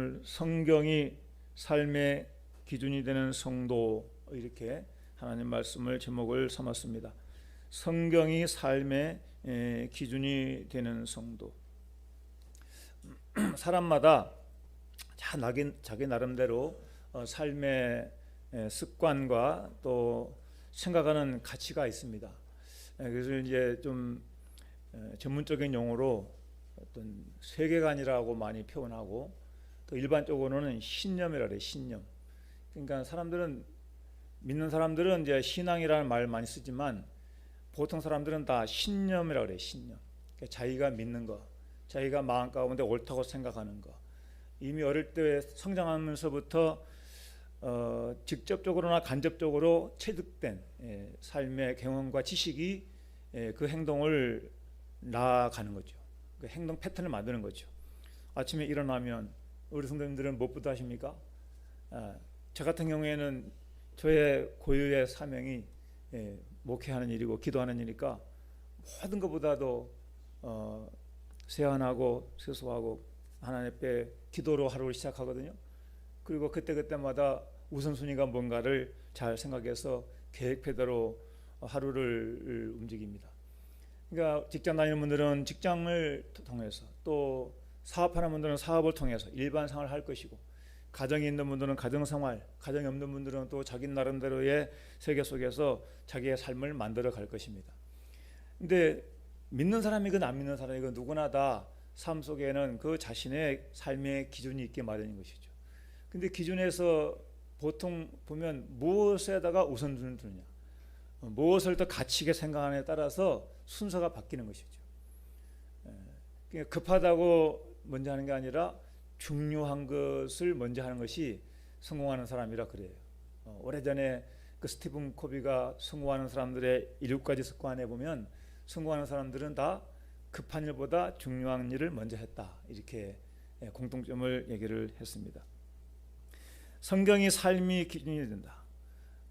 오늘 성경이 삶의 기준이 되는 성도, 이렇게 하나님 말씀을 제목을 삼았습니다. 성경이 삶의 기준이 되는 성도. 사람마다 자기 나름대로 삶의 습관과 또 생각하는 가치가 있습니다. 그래서 이제 좀 전문적인 용어로 어떤 세계관이라고 많이 표현하고, 또 일반적으로는 신념이라 그래요. 신념. 그러니까 믿는 사람들은 이제 신앙이라는 말 많이 쓰지만, 보통 사람들은 다 신념이라 그래요. 신념. 그러니까 자기가 믿는 거, 자기가 마음 가운데 옳다고 생각하는 거. 이미 어릴 때 성장하면서부터 직접적으로나 간접적으로 체득된 삶의 경험과 지식이 그 행동을 나아가는 거죠. 그 행동 패턴을 만드는 거죠. 아침에 일어나면 우리 성도님들은 무엇부터 하십니까? 저 같은 경우에는 저의 고유의 사명이 목회하는 일이고 기도하는 일이니까, 모든 것보다도 세안하고 세수하고 하나님 앞에 기도로 하루를 시작하거든요. 그리고 그때마다 우선순위가 뭔가를 잘 생각해서 계획표대로 하루를 움직입니다. 그러니까 직장 다니는 분들은 직장을 통해서, 또 사업하는 분들은 사업을 통해서 일반생활을 할 것이고, 가정이 있는 분들은 가정생활, 가정이 없는 분들은 또 자기 나름대로의 세계 속에서 자기의 삶을 만들어 갈 것입니다. 근데 믿는 사람이건 안 믿는 사람이건 누구나 다 삶 속에는 그 자신의 삶의 기준이 있게 마련인 것이죠. 근데 기준에서 보통 보면 무엇에다가 우선순위를 두느냐, 무엇을 더 가치 있게 생각하느냐에 따라서 순서가 바뀌는 것이죠. 그러니까 급하다고 먼저 하는 게 아니라 중요한 것을 먼저 하는 것이 성공하는 사람이라 그래요. 오래전에 그 스티븐 코비가 성공하는 사람들의 7가지 습관에 보면, 성공하는 사람들은 다 급한 일보다 중요한 일을 먼저 했다, 이렇게 공통점을 얘기를 했습니다. 성경이 삶이 기준이 된다.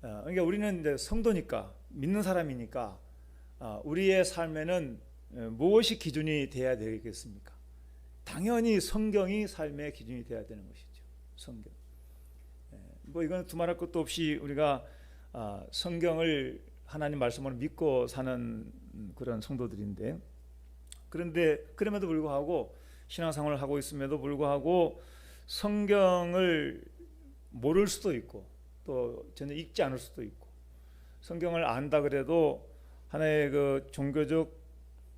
그러니까 우리는 이제 성도니까, 믿는 사람이니까, 우리의 삶에는 무엇이 기준이 돼야 되겠습니까? 당연히 성경이 삶의 기준이 돼야 되는 것이죠. 성경. 이건 두말할 것도 없이 우리가 성경을 하나님 말씀으로 믿고 사는 그런 성도들인데, 그런데 그럼에도 불구하고 신앙생활을 하고 있음에도 불구하고 성경을 모를 수도 있고, 또 전혀 읽지 않을 수도 있고, 성경을 안다 그래도 하나의 그 종교적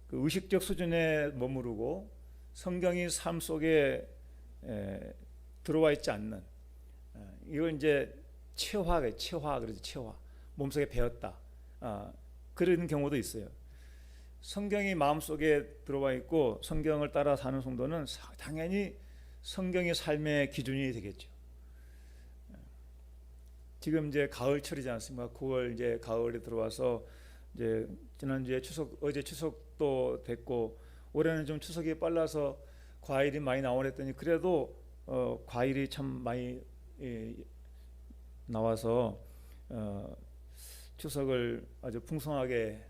그 의식적 수준에 머무르고 성경이 삶 속에 들어와 있지 않는, 이걸 이제 그러지 체화, 몸속에 배었다, 그런 경우도 있어요. 성경이 마음속에 들어와 있고 성경을 따라 사는 성도는 당연히 성경이 삶의 기준이 되겠죠. 지금 이제 가을철이지 않습니까? 9월 이제 가을에 들어와서, 이제 지난주에 어제 추석도 됐고, 올해는 좀 추석이 빨라서 과일이 많이 나오랬더니, 그래도 과일이 참 많이 나와서 추석을 아주 풍성하게,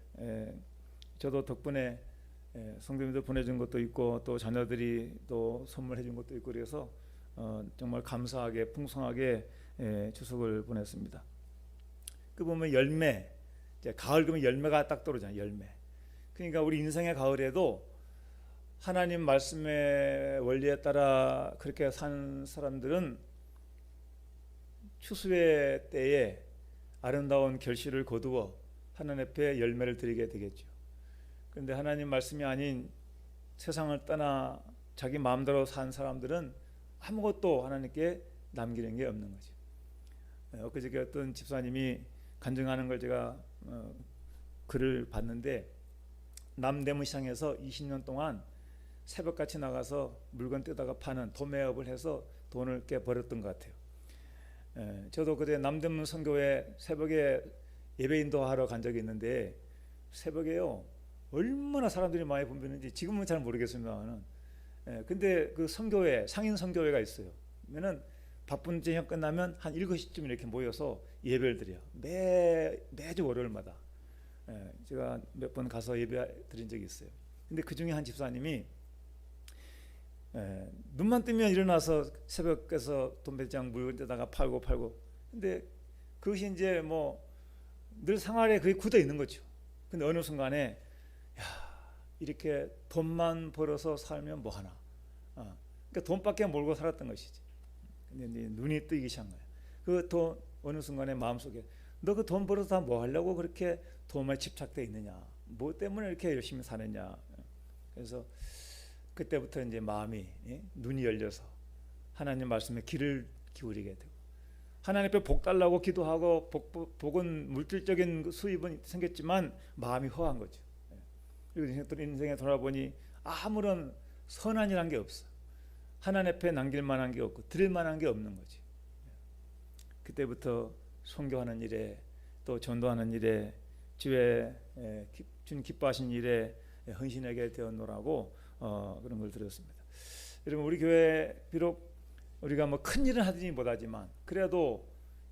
저도 덕분에 성도님들 보내준 것도 있고, 또 자녀들이 또 선물해 준 것도 있고, 그래서 정말 감사하게 풍성하게 추석을 보냈습니다. 그 보면 열매, 이제 가을 그러면 열매가 딱 떨어지잖아요. 열매. 그러니까 우리 인생의 가을에도 하나님 말씀의 원리에 따라 그렇게 산 사람들은 추수의 때에 아름다운 결실을 거두어 하나님 앞에 열매를 드리게 되겠죠. 그런데 하나님 말씀이 아닌 세상을 떠나 자기 마음대로 산 사람들은 아무것도 하나님께 남기는 게 없는 거죠. 엊그저께 어떤 집사님이 간증하는 걸 제가 글을 봤는데, 남대문시장에서 20년 동안 새벽같이 나가서 물건 뜯다가 파는 도매업을 해서 돈을 꽤 벌었던 것 같아요. 저도 그때 남대문 선교회 새벽에 예배 인도하러 간 적이 있는데, 새벽에요 얼마나 사람들이 많이 붐비는지 지금은 잘 모르겠습니다만, 근데 그 선교회, 상인 선교회가 있어요. 그러면은 바쁜 저녁 끝나면 한 7시쯤 이렇게 모여서 예배를 드려요. 매주 월요일마다. 제가 몇 번 가서 예배 드린 적이 있어요. 근데 그 중에 한 집사님이 눈만 뜨면 일어나서 새벽에서 돈배장 물건에다가 팔고. 근데 그것이 이제 뭐 늘 생활에 그게 굳어 있는 거죠. 근데 어느 순간에 야, 이렇게 돈만 벌어서 살면 뭐 하나. 그러니까 돈밖에 몰고 살았던 것이지. 근데 이제 눈이 뜨기 시작한 거야. 그 돈 어느 순간에 마음속에 너 그 돈 벌어서 다 뭐 하려고 그렇게 돈에 집착돼 있느냐? 뭐 때문에 이렇게 열심히 사느냐? 그래서 그때부터 이제 마음이 눈이 열려서 하나님 말씀에 귀를 기울이게 되고 하나님 앞에 복 달라고 기도하고 복은 물질적인 수입은 생겼지만 마음이 허한 거죠. 그리고 인생에 돌아보니 아무런 선한이란 게 없어. 하나님 앞에 남길 만한 게 없고 드릴 만한 게 없는 거지. 그때부터 선교하는 일에 또 전도하는 일에 주의 주님 기뻐하신 일에 헌신하게 되었노라고 그런 걸 들었습니다. 여러분 우리 교회 비록 우리가 뭐 큰 일은 하든지 못하지만 그래도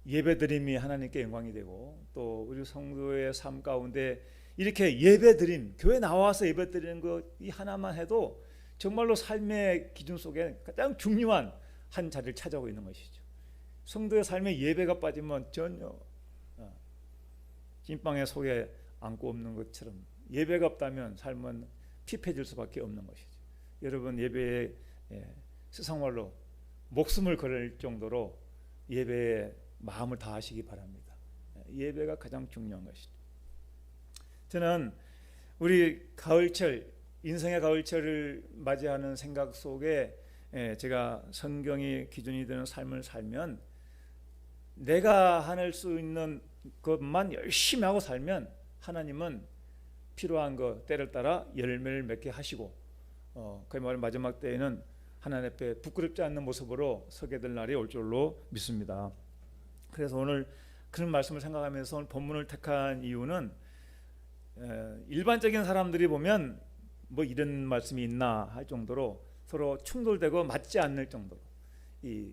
예배드림이 하나님께 영광이 되고 또 우리 성도의 삶 가운데 이렇게 예배드림 교회 나와서 예배드리는 거 이 하나만 해도 정말로 삶의 기준 속에 가장 중요한 한 자리를 차지하고 있는 것이죠. 성도의 삶에 예배가 빠지면 전혀 찐빵에 속에 안고 없는 것처럼 예배가 없다면 삶은 피폐해질 수밖에 없는 것이죠. 여러분 예배에 세상말로 목숨을 걸을 정도로 예배에 마음을 다하시기 바랍니다. 예배가 가장 중요한 것이죠. 저는 우리 가을철 인생의 가을철을 맞이하는 생각 속에 제가 성경이 기준이 되는 삶을 살면 내가 할 수 있는 것만 열심히 하고 살면 하나님은 필요한 것 때를 따라 열매를 맺게 하시고 그 말 마지막 때에는 하나님 앞에 부끄럽지 않는 모습으로 서게 될 날이 올 줄로 믿습니다. 그래서 오늘 그런 말씀을 생각하면서 오늘 본문을 택한 이유는 일반적인 사람들이 보면 뭐 이런 말씀이 있나 할 정도로 서로 충돌되고 맞지 않을 정도로 이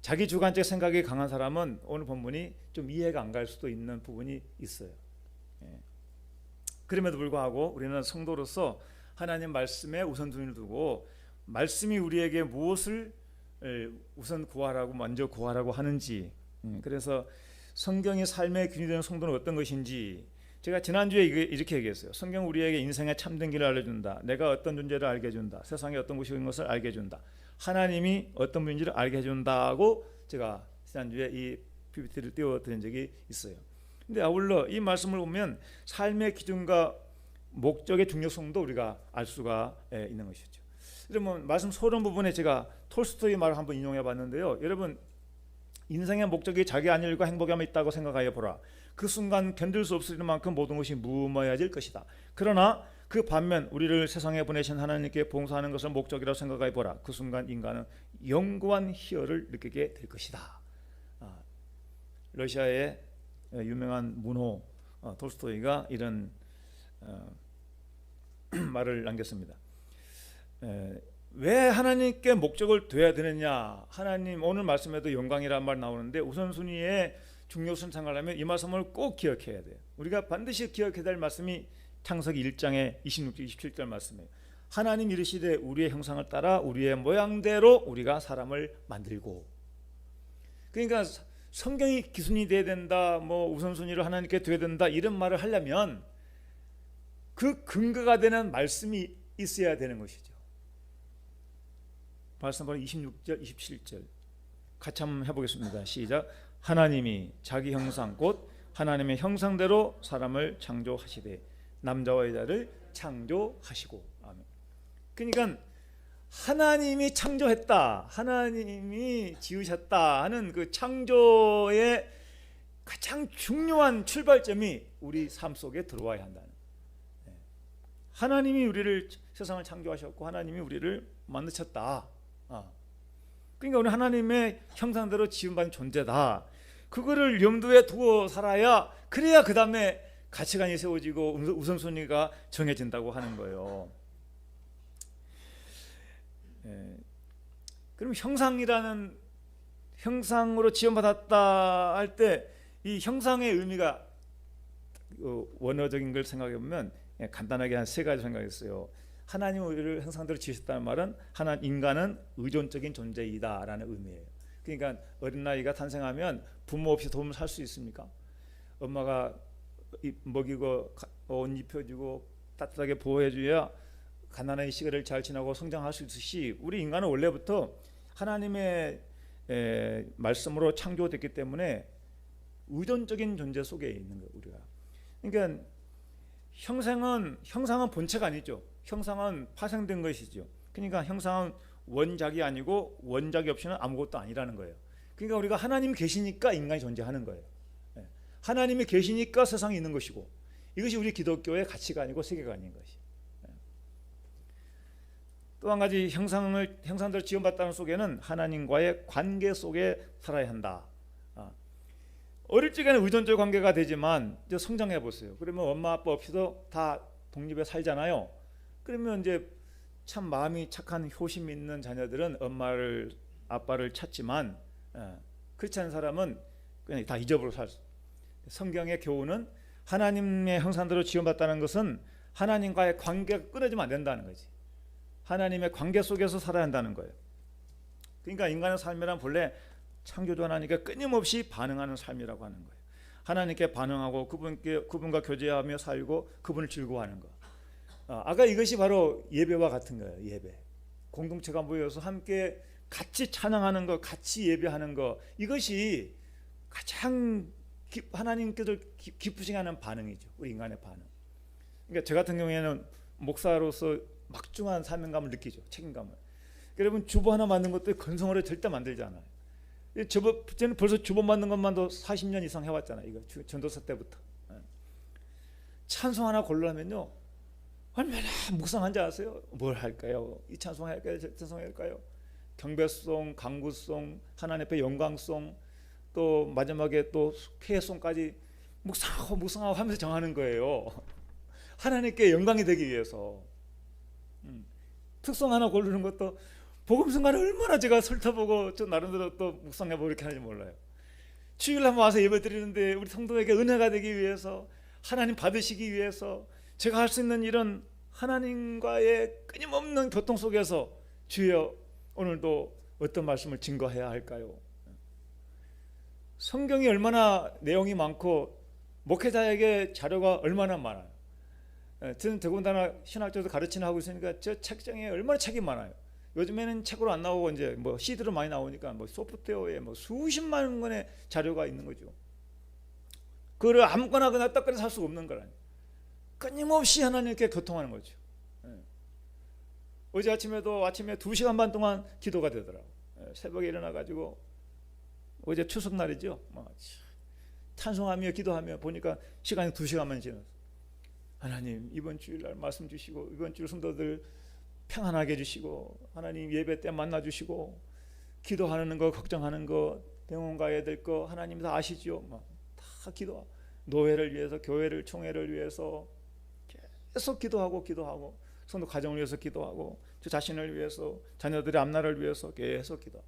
자기 주관적 생각이 강한 사람은 오늘 본문이 좀 이해가 안 갈 수도 있는 부분이 있어요. 그럼에도 불구하고 우리는 성도로서 하나님 말씀에 우선순위를 두고 말씀이 우리에게 무엇을 우선 구하라고 먼저 구하라고 하는지 그래서 성경이 삶의 균이 되는 성도는 어떤 것인지 제가 지난주에 이렇게 얘기했어요. 성경 우리에게 인생의 참된 길을 알려준다. 내가 어떤 존재를 알게 해준다. 세상에 어떤 곳이 있는 것을 알게 해준다. 하나님이 어떤 분인지를 알게 해준다고 제가 지난주에 이 PPT를 띄워드린 적이 있어요. 근데 아울러 이 말씀을 보면 삶의 기준과 목적의 중요성도 우리가 알 수가 있는 것이죠. 여러분 말씀 소론 부분에 제가 톨스토이 말을 한번 인용해 봤는데요. 여러분 인생의 목적이 자기 안일과 행복함에 있다고 생각하여 보라. 그 순간 견딜 수 없을 만큼 모든 것이 무모해질 것이다. 그러나 그 반면 우리를 세상에 보내신 하나님께 봉사하는 것을 목적이라고 생각해 보라. 그 순간 인간은 영구한 희열을 느끼게 될 것이다. 러시아의 유명한 문호 톨스토이가 이런 말을 남겼습니다. 왜 하나님께 목적을 둬야 되느냐? 하나님 오늘 말씀에도 영광이라는 말 나오는데 우선순위의 중요성을 생각하려면 이 말씀을 꼭 기억해야 돼요. 우리가 반드시 기억해야 될 말씀이 창세기 1장의 26절 27절 말씀이에요. 하나님 이르시되 우리의 형상을 따라 우리의 모양대로 우리가 사람을 만들고. 그러니까 성경이 기준이 돼야 된다, 뭐 우선순위를 하나님께 둬야 된다 이런 말을 하려면 그 근거가 되는 말씀이 있어야 되는 것이죠. 말씀 바로 26절 27절 같이 한번 해보겠습니다. 시작. 하나님이 자기 형상 곧 하나님의 형상대로 사람을 창조하시되 남자와 여자를 창조하시고. 아멘. 그러니까 하나님이 창조했다, 하나님이 지으셨다 하는 그 창조의 가장 중요한 출발점이 우리 삶 속에 들어와야 한다는. 하나님이 우리를 세상을 창조하셨고 하나님이 우리를 만드셨다. 그러니까 우리 하나님의 형상대로 지음받은 존재다. 그거를 염두에 두고 살아야 그래야 그 다음에 가치관이 세워지고 우선순위가 정해진다고 하는 거예요. 그럼 형상이라는 형상으로 지음받았다 할 때 이 형상의 의미가 원어적인 걸 생각해 보면 간단하게 한 세 가지 생각했어요. 하나님 우리를 형상대로 지으셨다는 말은 인간은 의존적인 존재이다라는 의미예요. 그러니까 어린아이가 탄생하면 부모 없이 도움을 살 수 있습니까? 엄마가 먹이고 옷 입혀주고 따뜻하게 보호해줘야 가난한 시기를 잘 지나고 성장할 수 있듯이 우리 인간은 원래부터 하나님의 말씀으로 창조됐기 때문에 의존적인 존재 속에 있는 거예요. 우리가. 그러니까 형상은 본체가 아니죠. 형상은 파생된 것이죠. 그러니까 형상은 원작이 아니고 원작이 없이는 아무것도 아니라는 거예요. 그러니까 우리가 하나님 계시니까 인간이 존재하는 거예요. 하나님이 계시니까 세상이 있는 것이고, 이것이 우리 기독교의 가치관이고 세계관인 것이. 또 한 가지 형상대로 지음받다는 속에는 하나님과의 관계 속에 살아야 한다. 어릴 적에는 의존적 관계가 되지만 이제 성장해 보세요. 그러면 엄마 아빠 없이도 다 독립해 살잖아요. 그러면 이제 참 마음이 착한 효심 있는 자녀들은 엄마를 아빠를 찾지만 그렇지 않은 사람은 그냥 다 잊어버리고 살 수. 성경의 교훈은 하나님의 형상대로 지음받다는 것은 하나님과의 관계가 끊어지면 안 된다는 거지. 하나님의 관계 속에서 살아야 한다는 거예요. 그러니까 인간의 삶이란 본래 창조주 하나님께 끊임없이 반응하는 삶이라고 하는 거예요. 하나님께 반응하고 그분과 교제하며 살고 그분을 즐거워하는 거. 아까 이것이 바로 예배와 같은 거예요. 예배. 공동체가 모여서 함께 같이 찬양하는 거, 같이 예배하는 거, 이것이 가장 하나님께서 기쁘시게 하는 반응이죠. 우리 인간의 반응. 그러니까 저 같은 경우에는 목사로서 막중한 사명감을 느끼죠. 책임감을. 여러분 주보 하나 만든 것도 건성으로 절대 만들지 않아요. 저는 벌써 주보 만든 것만도 40년 이상 해왔잖아요. 이거 전도사 때부터. 찬송 하나 고르려면요 얼마나 묵상한지 아세요? 뭘 할까요? 이 찬송 할까요? 저 찬송 할까요? 경배송, 강구송, 하나님 앞에 영광송, 또 마지막에 또 쾌송까지 묵상하고 하면서 정하는 거예요. 하나님께 영광이 되기 위해서. 특송 하나 고르는 것도 복음성가를 얼마나 제가 설터보고 저 나름대로 또 묵상해보고 이렇게 하는지 몰라요. 주일 한번 와서 예배 드리는데 우리 성도에게 은혜가 되기 위해서, 하나님 받으시기 위해서 제가 할 수 있는 이런 하나님과의 끊임없는 교통 속에서 주여 오늘도 어떤 말씀을 증거해야 할까요? 성경이 얼마나 내용이 많고 목회자에게 자료가 얼마나 많아요. 저는 더군다나 신학교에서 가르치는 하고 있으니까 저 책장에 얼마나 책이 많아요. 요즘에는 책으로 안 나오고 이제 뭐 CD로 많이 나오니까 뭐 소프트웨어에 뭐 수십만 권의 자료가 있는 거죠. 그걸 아무거나 그냥 딱 꺼내서 살 수가 없는 거라니. 끊임없이 하나님께 교통하는 거죠. 어제 아침에 2시간 반 동안 기도가 되더라고. 새벽에 일어나가지고 어제 추석날이죠. 찬송하며 기도하며 보니까 시간이 2시간만 지났어. 하나님 이번 주일날 말씀 주시고 이번 주일 성도들 평안하게 해주시고 하나님 예배 때 만나주시고 기도하는 거 걱정하는 거 병원 가야 될 거 하나님 다 아시죠. 다 기도, 노회를 위해서 교회를 총회를 위해서 계속 기도하고 성도 가정을 위해서 기도하고 저 자신을 위해서 자녀들의 앞날을 위해서 계속 기도.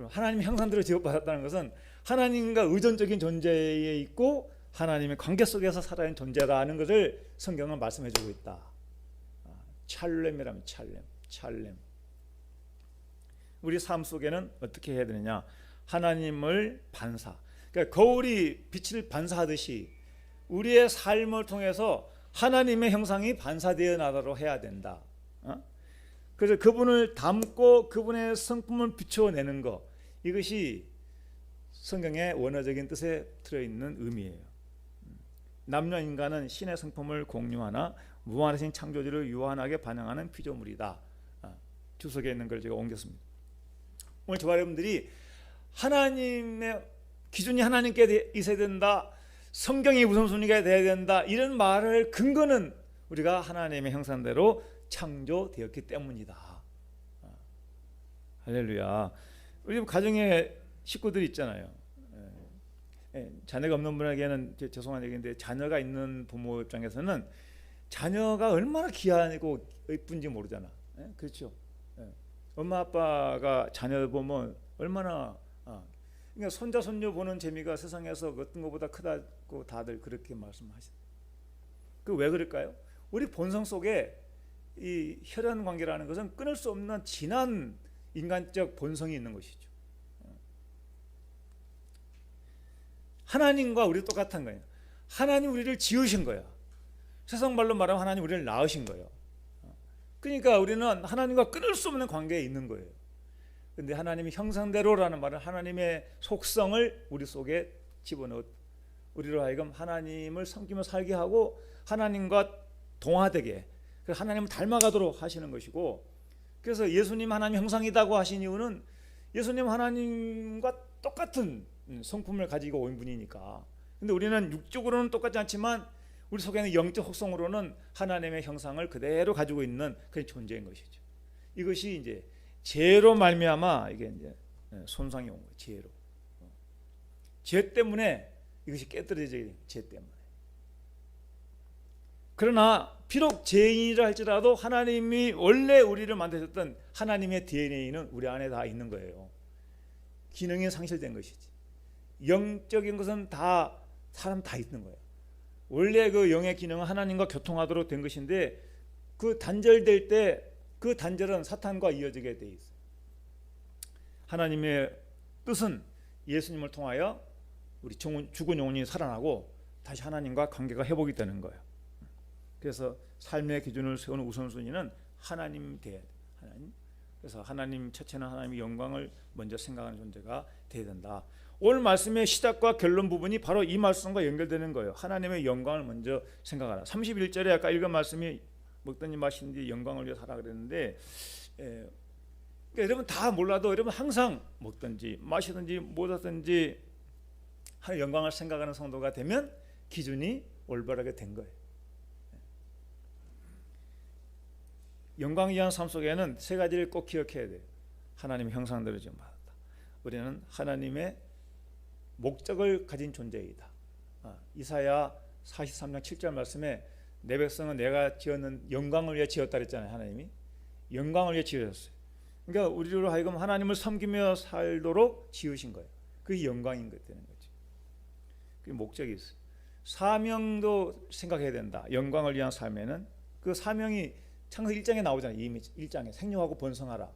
하나님 형상대로 지음받았다는 것은 하나님과 의존적인 존재에 있고 하나님의 관계 속에서 살아있는 존재라는 것을 성경은 말씀해주고 있다. 찰렘이라면 찰렘. 우리 삶 속에는 어떻게 해야 되느냐? 하나님을 반사. 그러니까 거울이 빛을 반사하듯이 우리의 삶을 통해서 하나님의 형상이 반사되어 나도록 해야 된다. 그래서 그분을 담고 그분의 성품을 비춰내는 것, 이것이 성경의 원어적인 뜻에 들어있는 의미예요. 남녀 인간은 신의 성품을 공유하나 무한하신 창조주를 유한하게 반영하는 피조물이다. 주석에 있는 걸 제가 옮겼습니다. 오늘 저와 여러분들이 하나님의 기준이 하나님께 있어야 된다, 성경이 우선순위가 돼야 된다, 이런 말을 근거는 우리가 하나님의 형상대로 창조되었기 때문이다. 할렐루야. 우리 가정에 식구들이 있잖아요. 자녀가 없는 분에게는 죄송한 얘기인데 자녀가 있는 부모 입장에서는 자녀가 얼마나 귀하고 예쁜지 모르잖아. 그렇죠. 엄마 아빠가 자녀 보면 얼마나 그러니까 손자 손녀 보는 재미가 세상에서 어떤 것보다 크다고 다들 그렇게 말씀하시죠. 그 왜 그럴까요? 우리 본성 속에 이 혈연 관계라는 것은 끊을 수 없는 진한 인간적 본성이 있는 것이죠. 하나님과 우리 똑같은 거예요. 하나님 우리를 지으신 거야. 세상 말로 말하면 하나님 우리를 낳으신 거예요. 그러니까 우리는 하나님과 끊을 수 없는 관계에 있는 거예요. 근데 하나님의 형상대로라는 말은 하나님의 속성을 우리 속에 집어넣어 우리로 하여금 하나님을 섬기며 살게 하고 하나님과 동화되게, 하나님을 닮아가도록 하시는 것이고, 그래서 예수님 하나님 형상이라고 하신 이유는 예수님 하나님과 똑같은 성품을 가지고 온 분이니까. 근데 우리는 육적으로는 똑같지 않지만 우리 속에는 영적 속성으로는 하나님의 형상을 그대로 가지고 있는 그런 존재인 것이죠. 이것이 이제 죄로 말미암아 이게 이제 손상이 온 거예요. 죄로. 죄 때문에 이것이 깨뜨려져야 돼요. 죄 때문에. 그러나 비록 죄인이라 할지라도 하나님이 원래 우리를 만드셨던 하나님의 DNA는 우리 안에 다 있는 거예요. 기능이 상실된 것이지. 영적인 것은 다 사람 다 있는 거예요. 원래 그 영의 기능은 하나님과 교통하도록 된 것인데 그 단절될 때 그 단절은 사탄과 이어지게 돼 있어요. 하나님의 뜻은 예수님을 통하여 우리 죽은 영혼이 살아나고 다시 하나님과 관계가 회복이 되는 거예요. 그래서 삶의 기준을 세우는 우선순위는 하나님 돼야 돼. 하나님. 그래서 하나님 첫째는 하나님의 영광을 먼저 생각하는 존재가 돼야 된다. 오늘 말씀의 시작과 결론 부분이 바로 이 말씀과 연결되는 거예요. 하나님의 영광을 먼저 생각하라. 31절에 아까 읽은 말씀이 먹든지 마시든지 영광을 위해 살아 그랬는데, 그러니까 여러분 다 몰라도 여러분 항상 먹든지 마시든지 뭐든지 하나님의 영광을 생각하는 성도가 되면 기준이 올바르게 된 거예요. 영광을 위한 삶 속에는 세 가지를 꼭 기억해야 돼요. 하나님의 형상대로 지금 받았다. 우리는 하나님의 목적을 가진 존재이다. 이사야 43장 7절 말씀에 내 백성은 내가 지었는 영광을 위해 지었다 그랬잖아요. 하나님이 영광을 위해 지으셨어요. 그러니까 우리로 하여금 하나님을 섬기며 살도록 지으신 거예요. 그게 영광인 것 되는 거죠. 그 목적이 있어요. 사명도 생각해야 된다. 영광을 위한 삶에는 그 사명이 창세기 1장에 나오잖아요. 이미 1장에 생육하고 번성하라,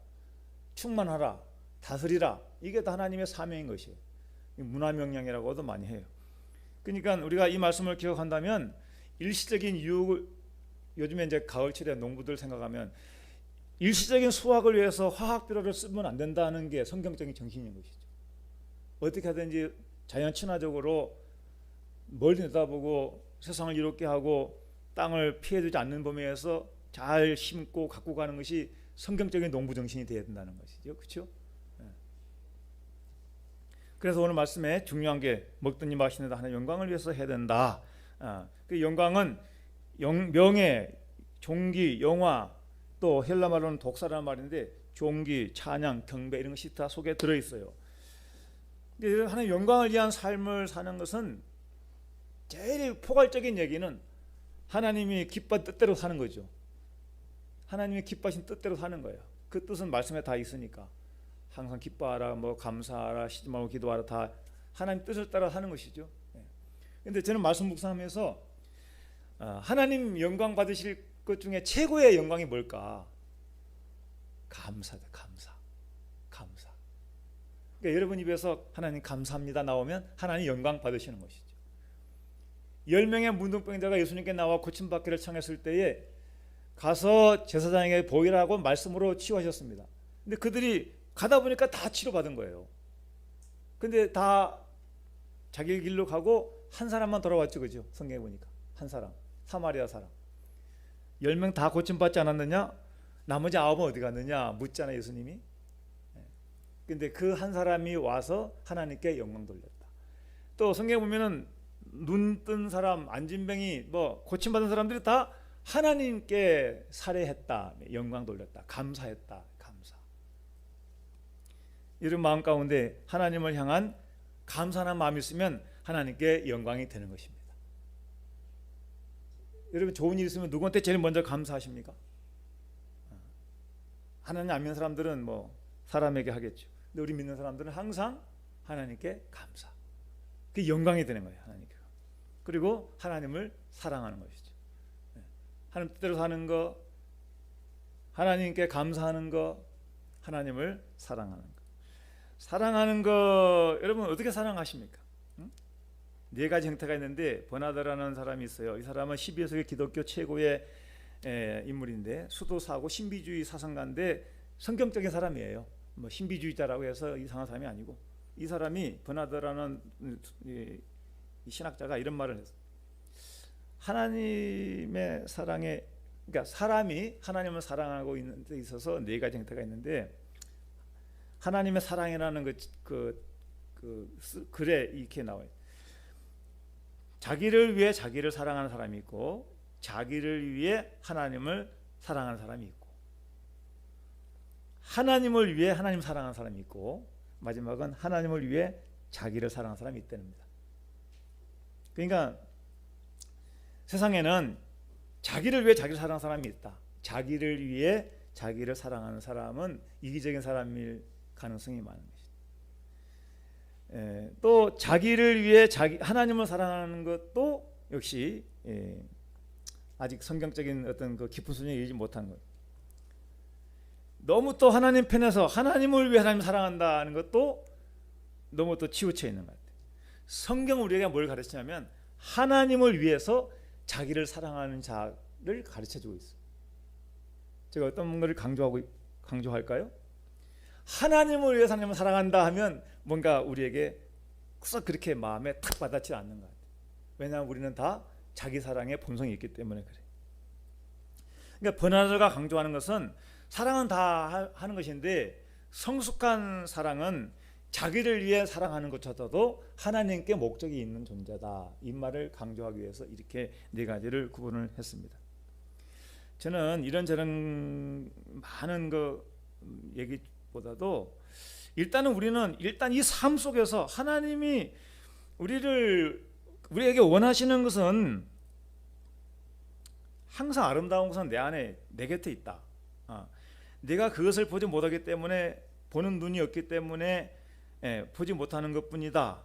충만하라, 다스리라. 이게 다 하나님의 사명인 것이에요. 문화명령이라고도 많이 해요. 그러니까 우리가 이 말씀을 기억한다면 일시적인 유혹을, 요즘에 이제 가을철에 농부들 생각하면 일시적인 수확을 위해서 화학비료를 쓰면 안 된다는 게 성경적인 정신인 것이죠. 어떻게 하든지 자연 친화적으로 멀리 내다보고 세상을 이롭게 하고 땅을 피해주지 않는 범위에서 잘 심고 갖고 가는 것이 성경적인 농부 정신이 되어야 된다는 것이죠. 그렇죠? 그래서 오늘 말씀에 중요한 게 먹든지 마시든지 하나님의 영광을 위해서 해야 된다. 그 영광은 명예, 존귀, 영화, 또 헬라 말로는 독사라는 말인데 존귀, 찬양, 경배 이런 것이 다 속에 들어있어요. 근데 하나님의 영광을 위한 삶을 사는 것은 제일 포괄적인 얘기는 하나님이 기뻐한 뜻대로 사는 거죠. 하나님이 기뻐하신 뜻대로 사는 거예요. 그 뜻은 말씀에 다 있으니까 항상 기뻐하라, 뭐 감사하라, 쉬지 말고 기도하라, 다 하나님 뜻을 따라 사는 것이죠. 그런데 저는 말씀 묵상하면서 하나님 영광 받으실 것 중에 최고의 영광이 뭘까? 감사다. 감사. 그러니까 여러분 입에서 하나님 감사합니다 나오면 하나님 영광 받으시는 것이죠. 10명의 문둥병자가 예수님께 나와 고침받기를 청했을 때에 가서 제사장에게 보이라고 말씀으로 치유하셨습니다. 근데 그들이 가다 보니까 다 치료받은 거예요. 근데 다 자기 길로 가고 한 사람만 돌아왔죠. 그죠? 성경에 보니까 한 사람, 사마리아 사람. 10명 다 고침받지 않았느냐? 나머지 9은 어디 갔느냐? 묻잖아요, 예수님이. 근데 그 한 사람이 와서 하나님께 영광 돌렸다. 또 성경에 보면은 눈 뜬 사람, 안진뱅이, 뭐 고침받은 사람들이 다 하나님께 살해했다, 영광 돌렸다, 감사했다, 감사. 이런 마음 가운데 하나님을 향한 감사한 마음이 있으면 하나님께 영광이 되는 것입니다. 여러분 좋은 일 있으면 누구한테 제일 먼저 감사하십니까? 하나님 안 믿는 사람들은 뭐 사람에게 하겠죠. 근데 우리 믿는 사람들은 항상 하나님께 감사. 그게 영광이 되는 거예요. 하나님께. 그리고 하나님을 사랑하는 것이죠. 하나님 뜻대로 사는 거, 하나님께 감사하는 거, 하나님을 사랑하는 거. 사랑하는 거 여러분 어떻게 사랑하십니까? 응? 네 가지 형태가 있는데 버나드라는 사람이 있어요. 이 사람은 12세기 기독교 최고의 인물인데 수도사고 신비주의 사상가인데 성경적인 사람이에요. 뭐 신비주의자라고 해서 이상한 사람이 아니고, 이 사람이 버나드라는 이 신학자가 이런 말을 했어요. 하나님의 사랑에, 그러니까 사람이 하나님을 사랑하고 있는 데 있어서 네 가지 형태가 있는데, 하나님의 사랑이라는 글에 이렇게 나와요. 자기를 위해 자기를 사랑하는 사람이 있고, 자기를 위해 하나님을 사랑하는 사람이 있고, 하나님을 위해 하나님 사랑하는 사람이 있고, 마지막은 하나님을 위해 자기를 사랑하는 사람이 있다는 겁니다. 그러니까 세상에는 자기를 위해 자기를 사랑하는 사람이 있다. 자기를 위해 자기를 사랑하는 사람은 이기적인 사람일 가능성이 많은 것이죠. 또 자기를 위해 하나님을 사랑하는 것도 역시 아직 성경적인 어떤 그 깊은 수준에 이르지 못한 것. 너무 또 하나님 편에서 하나님을 위해 하나님을 사랑한다는 것도 너무 또 치우쳐 있는 것 같아요. 성경은 우리에게 뭘 가르치냐면 하나님을 위해서 자기를 사랑하는 자를 가르쳐주고 있어요. 제가 어떤 것을 강조할까요? 하나님을 위해서 하나님을 사랑한다 하면 뭔가 우리에게 썩 그렇게 마음에 탁 와닿지 않는 것 같아요. 왜냐하면 우리는 다 자기 사랑의 본성이 있기 때문에 그래요. 그러니까 버나드가 강조하는 것은 사랑은 다 하는 것인데, 성숙한 사랑은 자기를 위해 사랑하는 것조차도 하나님께 목적이 있는 존재다, 이 말을 강조하기 위해서 이렇게 네 가지를 구분을 했습니다. 저는 이런저런 많은 그 얘기보다도 우리는 일단 이 삶 속에서 하나님이 우리에게 원하시는 것은 항상 아름다운 것은 내 안에, 내 곁에 있다. 내가 그것을 보지 못하기 때문에, 보는 눈이 없기 때문에 보지 못하는 것뿐이다.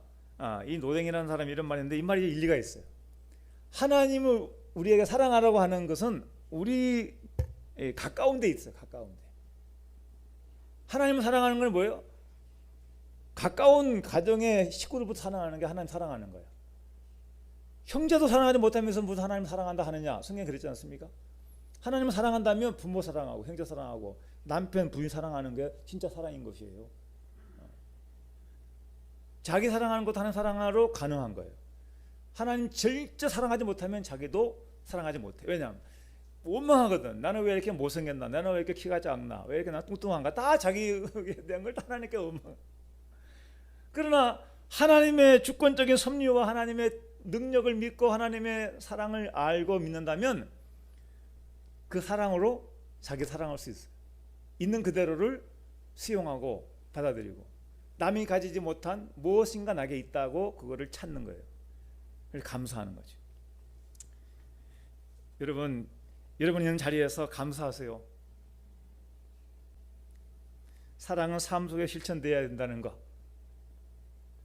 이 노댕이라는 사람이 이런 말인데 이 말이 일리가 있어요. 하나님을 우리에게 사랑하라고 하는 것은 우리 가까운 데 있어요. 가까운 데. 하나님을 사랑하는 건 뭐예요? 가까운 가정의 식구들부터 사랑하는 게 하나님 사랑하는 거예요. 형제도 사랑하지 못하면서 무슨 하나님 사랑한다 하느냐? 성경에 그랬지 않습니까? 하나님을 사랑한다면 부모 사랑하고 형제 사랑하고 남편 부인 사랑하는 게 진짜 사랑인 것이에요. 자기 사랑하는 것도 하나님 사랑하러 가능한 거예요. 하나님 절대 사랑하지 못하면 자기도 사랑하지 못해. 왜냐하면 원망하거든. 나는 왜 이렇게 못생겼나? 나는 왜 이렇게 키가 작나? 왜 이렇게 나 뚱뚱한가? 다 자기에 대한 걸 하나님께 원망. 그러나 하나님의 주권적인 섭리와 하나님의 능력을 믿고 하나님의 사랑을 알고 믿는다면 그 사랑으로 자기 사랑할 수 있어요. 있는 그대로를 수용하고 받아들이고, 남이 가지지 못한 무엇인가 나에게 있다고 그거를 찾는 거예요. 감사하는 거죠. 여러분, 여러분이 있는 자리에서 감사하세요. 사랑은 삶 속에 실천되어야 된다는 거.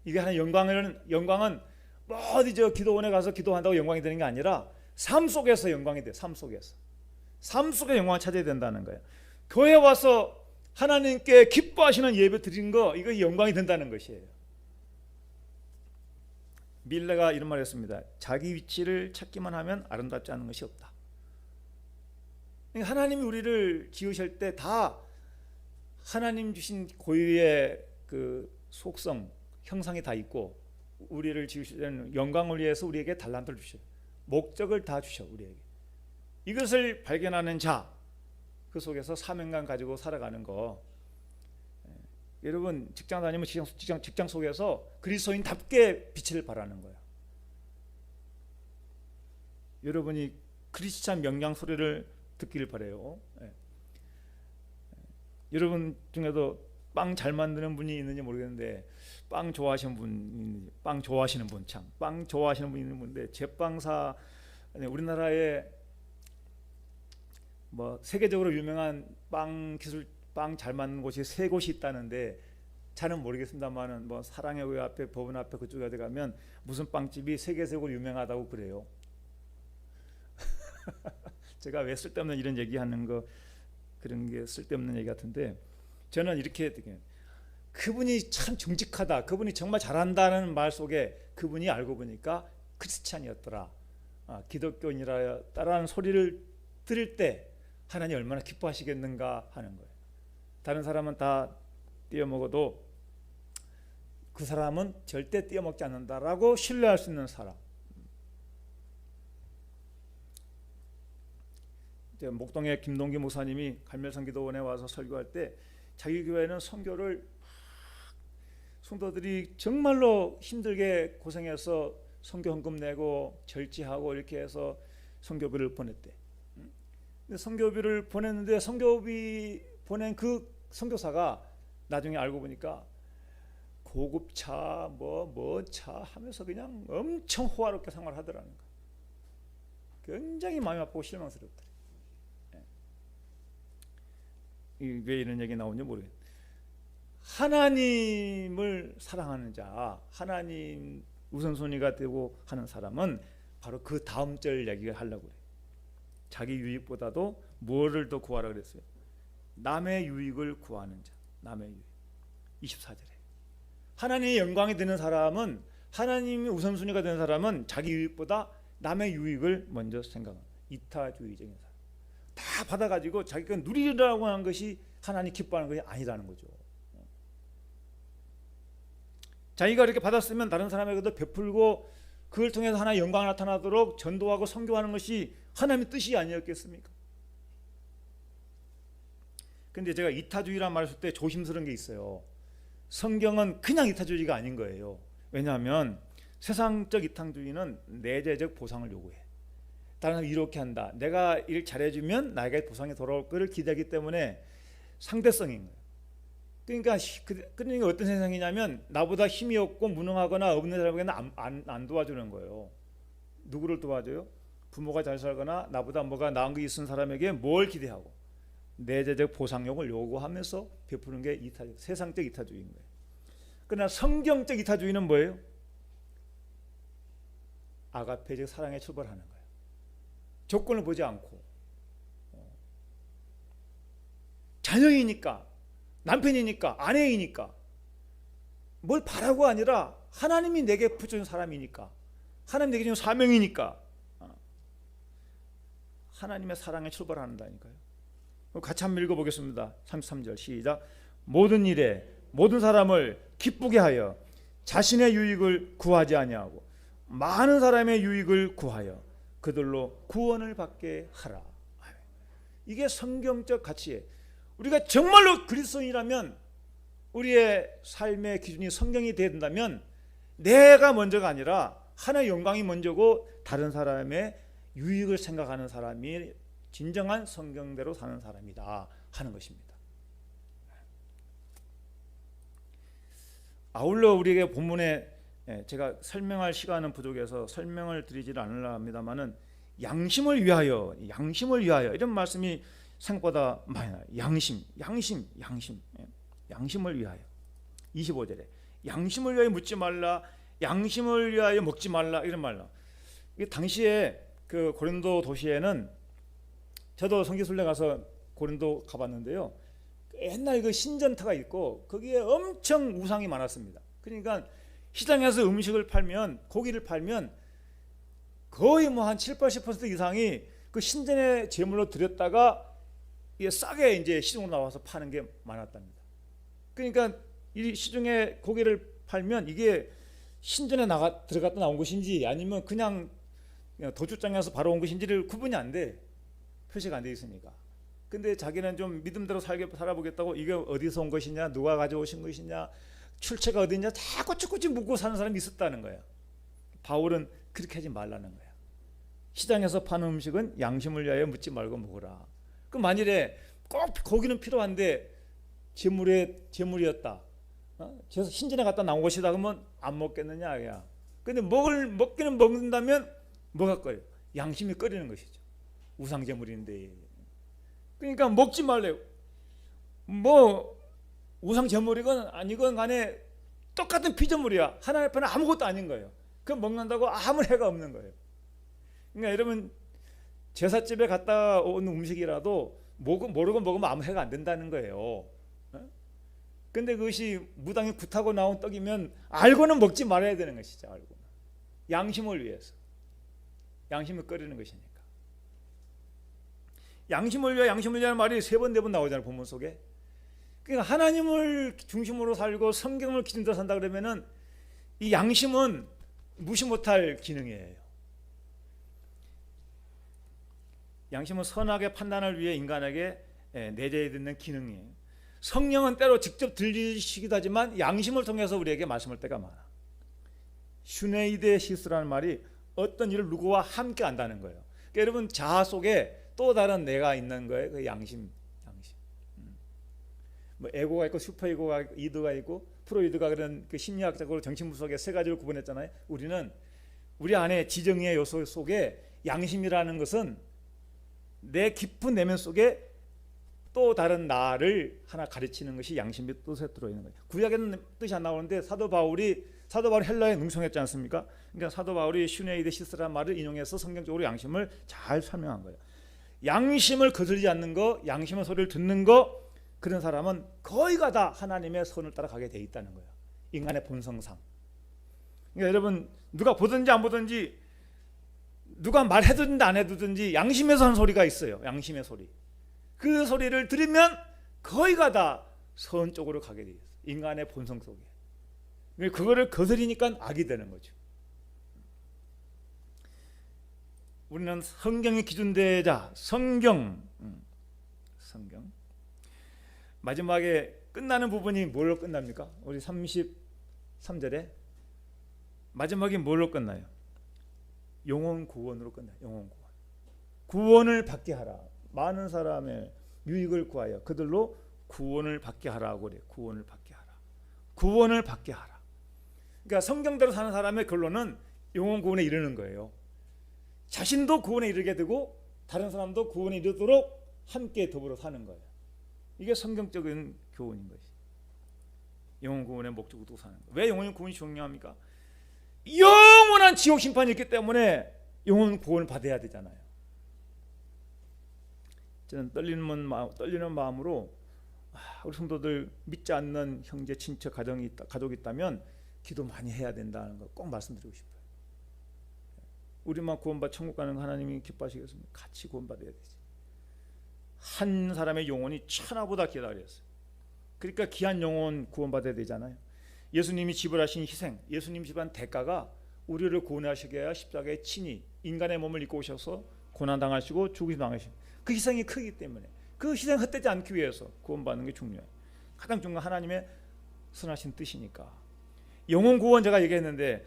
이게 하나의 영광은 뭐 어디 기도원에 가서 기도한다고 영광이 되는 게 아니라 삶 속에서 영광이 돼요. 삶 속에 영광을 찾아야 된다는 거예요. 교회 와서 하나님께 기뻐하시는 예배 드린 거, 이거 영광이 된다는 것이에요. 밀레가 이런 말을 했습니다. 자기 위치를 찾기만 하면 아름답지 않은 것이 없다. 하나님이 우리를 지으실 때 다 하나님 주신 고유의 그 속성, 형상이 다 있고, 우리를 지으실 때는 영광을 위해서 우리에게 달란트를 주셔요. 목적을 다 주셔 우리에게. 이것을 발견하는 자, 그 속에서 사명감 가지고 살아가는 거. 여러분 직장 다니면 직장 속에서 그리스도인답게 빛을 발하는 거야. 여러분이 크리스찬 명령 소리를 듣기를 바래요. 여러분 중에도 빵 잘 만드는 분이 있는지 모르겠는데, 빵 좋아하시는 분이 있는데, 제빵사, 우리나라에 뭐 세계적으로 유명한 빵 기술, 빵 잘 만드는 곳이 3곳이 있다는데 잘은 모르겠습니다만은 뭐 사랑의 의 앞에, 법원 앞에 그쪽에 어디 가면 무슨 빵집이 세계적으로 유명하다고 그래요. 제가 왜 쓸데없는 이런 얘기하는 거 그런 게 쓸데없는 얘기 같은데, 저는 이렇게 그분이 참 정직하다, 그분이 정말 잘한다는 말 속에 그분이 알고 보니까 크리스찬이었더라, 기독교인이라는 소리를 들을 때 하나님 얼마나 기뻐하시겠는가 하는 거예요. 다른 사람은 다 띄어먹어도 그 사람은 절대 띄어먹지 않는다라고 신뢰할 수 있는 사람. 목동의 김동기 목사님이 갈멜성기도원에 와서 설교할 때 자기 교회는 선교를 성도들이 정말로 힘들게 고생해서 선교 헌금 내고 절지하고 이렇게 해서 선교비를 보냈대. 근데 선교비를 보냈는데 선교비 보낸 그 선교사가 나중에 알고 보니까 고급차 뭐 차 하면서 그냥 엄청 호화롭게 생활하더라는 거야. 굉장히 마음이 아프고 실망스럽더래. 왜 이런 얘기 나오는지 모르겠어요. 하나님을 사랑하는 자, 하나님 우선순위가 되고 하는 사람은 바로 그 다음 절 얘기를 하려고 그래요. 자기 유익보다도 뭐를 더 구하라 그랬어요? 남의 유익을 구하는 자. 남의 유익. 24절에 하나님의 영광이 되는 사람은, 하나님이 우선순위가 되는 사람은 자기 유익보다 남의 유익을 먼저 생각합니다. 이타주의적인 사람. 다 받아가지고 자기가 누리려고 하는 것이 하나님 기뻐하는 것이 아니라는 거죠. 자기가 이렇게 받았으면 다른 사람에게도 베풀고 그걸 통해서 하나님의 영광이 나타나도록 전도하고 선교하는 것이 하나님의 뜻이 아니었겠습니까? 근데 제가 이타주의란 말을 쓸 때 조심스러운 게 있어요. 성경은 그냥 이타주의가 아닌 거예요. 왜냐하면 세상적 이타주의는 내재적 보상을 요구해. 다른 사람이 이렇게 한다, 내가 일 잘해주면 나에게 보상이 돌아올 것을 기대하기 때문에 상대성인 거예요. 그러니까 어떤 세상이냐면 나보다 힘이 없고 무능하거나 없는 사람에게는 안 도와주는 거예요. 누구를 도와줘요? 부모가 잘 살거나 나보다 뭐가 나은 게 있는 사람에게 뭘 기대하고 내재적 보상용을 요구하면서 베푸는 게 이타주의, 세상적 이타주의인 거예요. 그러나 성경적 이타주의는 뭐예요? 아가페적 사랑에 출발하는 거예요. 조건을 보지 않고 자녀이니까, 남편이니까, 아내이니까 뭘 바라고 아니라 하나님이 내게 붙여준 사람이니까, 하나님 내게 준 사명이니까 하나님의 사랑에 출발한다니까요. 같이 한번 읽어보겠습니다. 33절 시작. 모든 일에 모든 사람을 기쁘게 하여 자신의 유익을 구하지 아니하고 많은 사람의 유익을 구하여 그들로 구원을 받게 하라. 이게 성경적 가치예요. 우리가 정말로 그리스도인이라면, 우리의 삶의 기준이 성경이 되어야 된다면 내가 먼저가 아니라 하나의 영광이 먼저고 다른 사람의 유익을 생각하는 사람이 진정한 성경대로 사는 사람이다 하는 것입니다. 아울러 우리에게 본문에, 제가 설명할 시간은 부족해서 설명을 드리지는 않으려 합니다만은 양심을 위하여 이런 말씀이 생각보다 많이 나요. 양심을 위하여. 25절에 양심을 위하여 묻지 말라, 양심을 위하여 먹지 말라, 이런 말라. 이게 당시에 그 고린도 도시에는, 저도 선교순례 가서 고린도 가봤는데요, 옛날 그 신전터가 있고 거기에 엄청 우상이 많았습니다. 그러니까 시장에서 음식을 팔면, 고기를 팔면 거의 뭐 한 70-80% 이상이 그 신전의 제물로 들였다가 이게 싸게 이제 시중으로 나와서 파는 게 많았답니다. 그러니까 이 시중에 고기를 팔면 이게 신전에 들어갔다 나온 것인지 아니면 그냥 도축장에서 바로 온 것인지를 구분이 안 돼. 표시가 안 돼 있으니까. 근데 자기는 좀 믿음대로 살아보겠다고 이게 어디서 온 것이냐, 누가 가져오신 것이냐, 출처가 어디냐 자꾸 쭈꾸쭈 묻고 사는 사람이 있었다는 거야. 바울은 그렇게 하지 말라는 거야. 시장에서 파는 음식은 양심을 위하여 묻지 말고 먹으라. 그 만일에 꼭 고기는 필요한데 제물이었다, 신전에 갔다 나온 것이다, 그러면 안 먹겠느냐 야. 근데 먹기는 먹는다면 뭐가 꺼요? 양심이 꺼리는 것이죠. 우상제물인데. 그러니까 먹지 말래요. 뭐 우상제물이건 아니건 간에 똑같은 피조물이야. 하나님 앞에는 아무것도 아닌 거예요. 그럼 먹는다고 아무 해가 없는 거예요. 그러니까 여러분, 제삿집에 갔다 온 음식이라도 모르고 먹으면 아무 해가 안 된다는 거예요. 근데 그것이 무당이 굿하고 나온 떡이면 알고는 먹지 말아야 되는 것이죠. 알고. 양심을 위해서. 양심을 꺼리는 것이니까. 양심을 위하는 말이 3번 4번 나오잖아요. 본문 속에. 그러니까 하나님을 중심으로 살고 성경을 기준으로 산다 그러면은 이 양심은 무시 못할 기능이에요. 양심은 선악의 판단을 위해 인간에게 내재해 있는 기능이에요. 성령은 때로 직접 들리시기도 하지만 양심을 통해서 우리에게 말씀할 때가 많아. 슈네이데시스라는 말이 어떤 일을 누구와 함께 한다는 거예요. 그러니까 여러분 자아 속에 또 다른 내가 있는 거예요. 그 양심. 뭐 에고가 있고 슈퍼에고가 있고 이드가 있고 프로이드가 그런 그 심리학적으로 정신분 속에 3가지를 구분했잖아요. 우리는 우리 안에 지정의 요소 속에 양심이라는 것은 내 깊은 내면 속에 또 다른 나를 하나 가르치는 것이 양심의 뜻에 들어있는 거예요. 구약에는 뜻이 안 나오는데 사도 바울이 헬라에 능송했지 않습니까? 그러니까 사도 바울이 슈네이데시스라는 말을 인용해서 성경적으로 양심을 잘 설명한 거예요. 양심을 거스르지 않는 거, 양심의 소리를 듣는 거, 그런 사람은 거의가 다 하나님의 선을 따라가게 돼 있다는 거예요. 인간의 본성상. 그러니까 여러분 누가 보든지 안 보든지 누가 말해두든지 안 해두든지 양심에서 하는 소리가 있어요. 양심의 소리. 그 소리를 들으면 거의가 다 선 쪽으로 가게 돼 있어요. 인간의 본성 속에. 그거를 거스리니까 악이 되는 거죠. 우리는 성경의 기준대자 성경. 마지막에 끝나는 부분이 뭘로 끝납니까? 우리 33절에 마지막이 뭘로 끝나요? 영혼 구원으로 끝나요. 영혼 구원. 구원을 받게 하라. 많은 사람의 유익을 구하여 그들로 구원을 받게 하라고 그래요. 구원을 받게 하라. 구원을 받게 하라. 그러니까 성경대로 사는 사람의 결론은 영혼 구원에 이르는 거예요. 자신도 구원에 이르게 되고 다른 사람도 구원에 이르도록 함께 더불어 사는 거예요. 이게 성경적인 교훈인 것이. 영혼 구원의 목적으로 두고 사는 거예요. 왜 영혼 구원이 중요합니까? 영원한 지옥 심판이 있기 때문에 영혼 구원을 받아야 되잖아요. 저는 떨리는 마음으로 우리 성도들 믿지 않는 형제, 친척, 가족이 있다면 기도 많이 해야 된다는 거 꼭 말씀드리고 싶어요. 우리만 구원받아 천국 가는 하나님이 기뻐하시겠습니까? 같이 구원받아야 되지. 한 사람의 영혼이 천하보다 기다렸어요. 그러니까 귀한 영혼 구원받아야 되잖아요. 예수님이 지불하신 희생, 예수님 지불한 대가가 우리를 구원하시게 하여 십자가에 친히 인간의 몸을 입고 오셔서 고난당하시고 죽으시고 그 희생이 크기 때문에 그 희생 헛되지 않기 위해서 구원받는 게 중요해요. 가장 중요한 하나님의 선하신 뜻이니까. 영혼 구원 제가 얘기했는데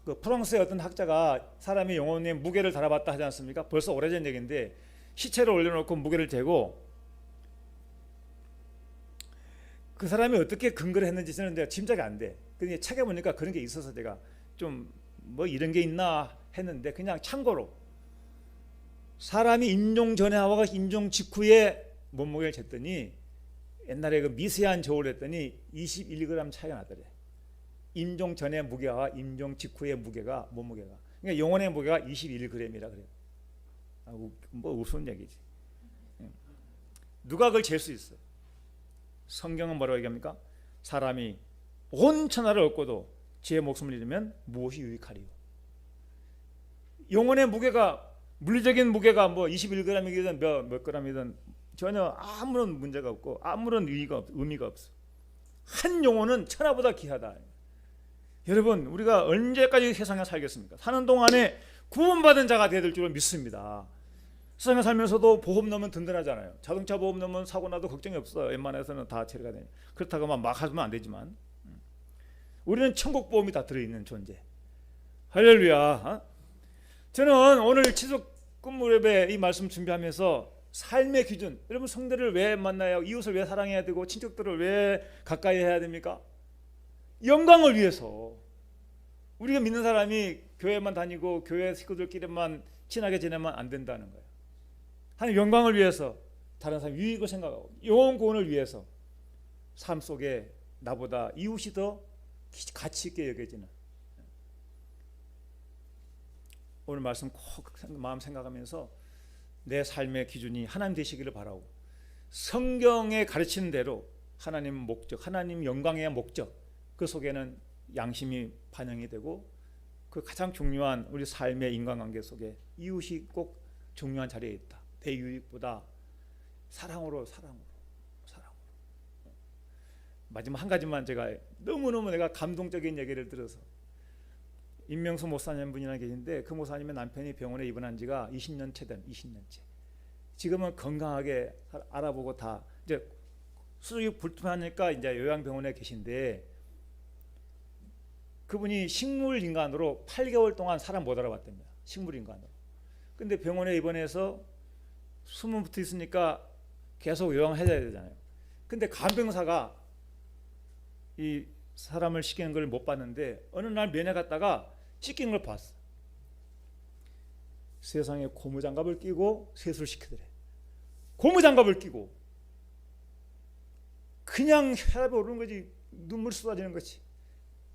그 프랑스의 어떤 학자가 사람의 영혼의 무게를 달아봤다 하지 않습니까? 벌써 오래전 얘기인데 시체를 올려놓고 무게를 재고 그 사람이 어떻게 근거를 했는지 저는 내가 짐작이 안 돼. 근데 책에 보니까 그런 게 있어서 제가 좀 뭐 이런 게 있나 했는데 그냥 참고로 사람이 임종 전에 하고 임종 직후에 몸무게를 쟀더니 옛날에 그 미세한 저울을 했더니 21g 차이가 나더래. 임종 전의 무게와 임종 직후의 무게가 몸무게가. 그러니까 영혼의 무게가 21g이라 그래요. 뭐 우스운 얘기지. 누가 그걸 잴 수 있어요? 성경은 뭐라고 얘기합니까? 사람이 온 천하를 얻고도 제 목숨을 잃으면 무엇이 유익하리요? 영혼의 무게가 물리적인 무게가 뭐 21g이든 몇 g이든 전혀 아무런 문제가 없고 아무런 의미가 없어. 한 영혼은 천하보다 귀하다. 여러분 우리가 언제까지 세상에 살겠습니까? 사는 동안에 구원받은 자가 되야 될 줄로 믿습니다. 세상에 살면서도 보험 넣으면 든든하잖아요. 자동차 보험 넣으면 사고 나도 걱정이 없어. 웬만해서는 다 처리가 되니. 그렇다고 막 하면 안 되지만 우리는 천국 보험이 다 들어있는 존재. 할렐루야. 저는 오늘 치석근무랩에 이 말씀 준비하면서 삶의 기준, 여러분 성도를 왜 만나야, 이웃을 왜 사랑해야 되고 친척들을 왜 가까이 해야 됩니까? 영광을 위해서. 우리가 믿는 사람이 교회만 다니고 교회 식구들끼리만 친하게 지내면 안 된다는 거예요. 하나님 영광을 위해서, 다른 사람 유익을 생각하고 영혼 구원을 위해서 삶 속에 나보다 이웃이 더 가치 있게 여겨지는, 오늘 말씀 꼭 마음 생각하면서 내 삶의 기준이 하나님 되시기를 바라고, 성경에 가르치는 대로 하나님 목적, 하나님 영광의 목적, 그 속에는 양심이 반영이 되고, 그 가장 중요한 우리 삶의 인간관계 속에 이웃이 꼭 중요한 자리에 있다. 대유익보다 사랑으로. 마지막 한 가지만, 제가 너무너무 내가 감동적인 얘기를 들어서, 임명수 목사님 분이나 계신데, 그 목사님의 남편이 병원에 입원한 지가 20년째 된, 20년째. 지금은 건강하게 알아보고 다 이제 수술이 불투명하니까 이제 요양병원에 계신데, 그분이 식물인간으로 8개월 동안 사람 못 알아봤답니다. 식물인간으로. 근데 병원에 입원해서 숨은 붙어 있으니까 계속 요양해야 되잖아요. 근데 간병사가 이 사람을 씻기는 걸 못 봤는데, 어느 날 면회 갔다가 씻기는 걸 봤어. 세상에 고무장갑을 끼고 세수를 시키더래. 고무장갑을 끼고 그냥 혈압이 오르는 거지, 눈물 쏟아지는 거지.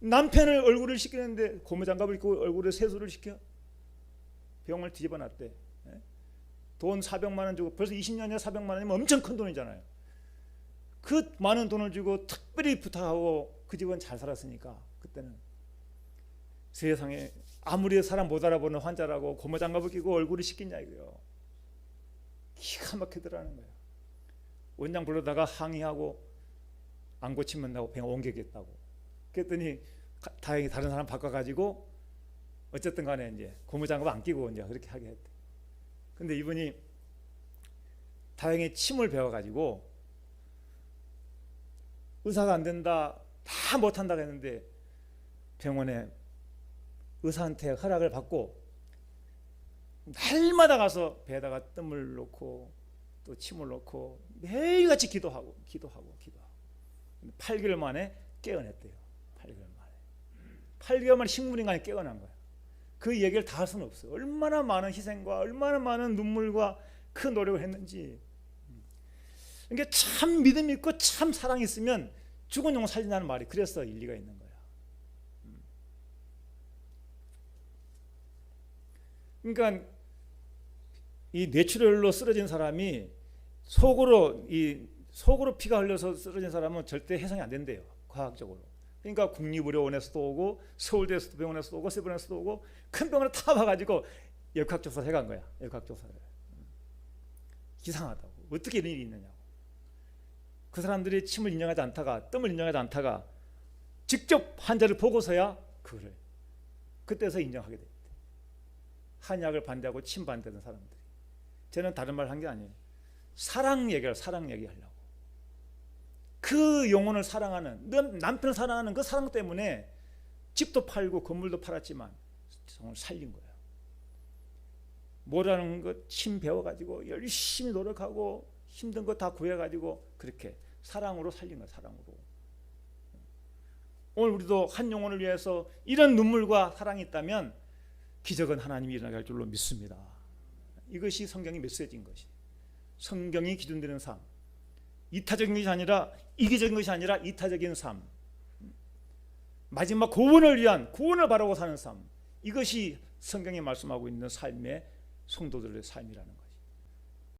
남편을 얼굴을 씻기는데 고무장갑을 끼고 얼굴에 세수를 시켜? 병원을 뒤집어 놨대. 돈 400만 원 주고, 벌써 20년에 400만 원이면 엄청 큰 돈이잖아요. 그 많은 돈을 주고 특별히 부탁하고, 그 집은 잘 살았으니까. 그때는 세상에 아무리 사람 못 알아보는 환자라고 고무장갑을 끼고 얼굴을 씻기냐 이거요. 기가 막히더라는 거야. 원장 불러다가 항의하고 안 고치면 나고 병원 옮기겠다고. 그랬더니 다행히 다른 사람 바꿔가지고 어쨌든 간에 이제 고무장갑 안 끼고 이제 그렇게 하게 했대. 근데 이분이 다행히 침을 배워가지고 의사가 안 된다, 다 못한다고 했는데, 병원에 의사한테 허락을 받고 날마다 가서 배에다가 뜸을 넣고 또 침을 넣고 매일같이 기도하고 8개월 만에 깨어냈대요. 8개월 만에 식물인간이 깨어난 거야. 그 얘기를 다 할 수는 없어요. 얼마나 많은 희생과 얼마나 많은 눈물과 큰 노력을 했는지. 그러니까 참 믿음이 있고 참 사랑이 있으면 죽은 용 살린다는 말이 그래서 일리가 있는 거야. 그러니까 이 뇌출혈로 쓰러진 사람이 속으로 피가 흘려서 쓰러진 사람은 절대 해상이 안 된대요, 과학적으로. 그러니까 국립의료원에서도 오고, 서울대 병원에서도 오고, 세브란에서도 오고, 큰 병원을 다 봐가지고 역학조사를 해간 거야. 역학조사를. 이상하다고. 어떻게 이런 일이 있느냐고. 그 사람들이 침을 인정하지 않다가, 뜸을 인정하지 않다가 직접 환자를 보고서야 그거를 그때서 인정하게 됐대. 한약을 반대하고 침 반대하는 사람들이. 저는 다른 말 한 게 아니에요. 사랑 얘기하려고. 그 영혼을 사랑하는, 남편을 사랑하는 그 사랑 때문에 집도 팔고 건물도 팔았지만 정말 살린 거예요. 뭐라는 것 침 배워가지고 열심히 노력하고 힘든 거 다 구해가지고 그렇게 사랑으로 살린 거예요. 사랑으로. 오늘 우리도 한 영혼을 위해서 이런 눈물과 사랑이 있다면 기적은 하나님이 일어나게 할 줄로 믿습니다. 이것이 성경이 메시지인 것이. 성경이 기준되는 삶. 이타적인 것이 아니라, 이기적인 것이 아니라 이타적인 삶. 마지막 구원을 바라고 사는 삶. 이것이 성경이 말씀하고 있는 삶의 성도들의 삶이라는 거예요.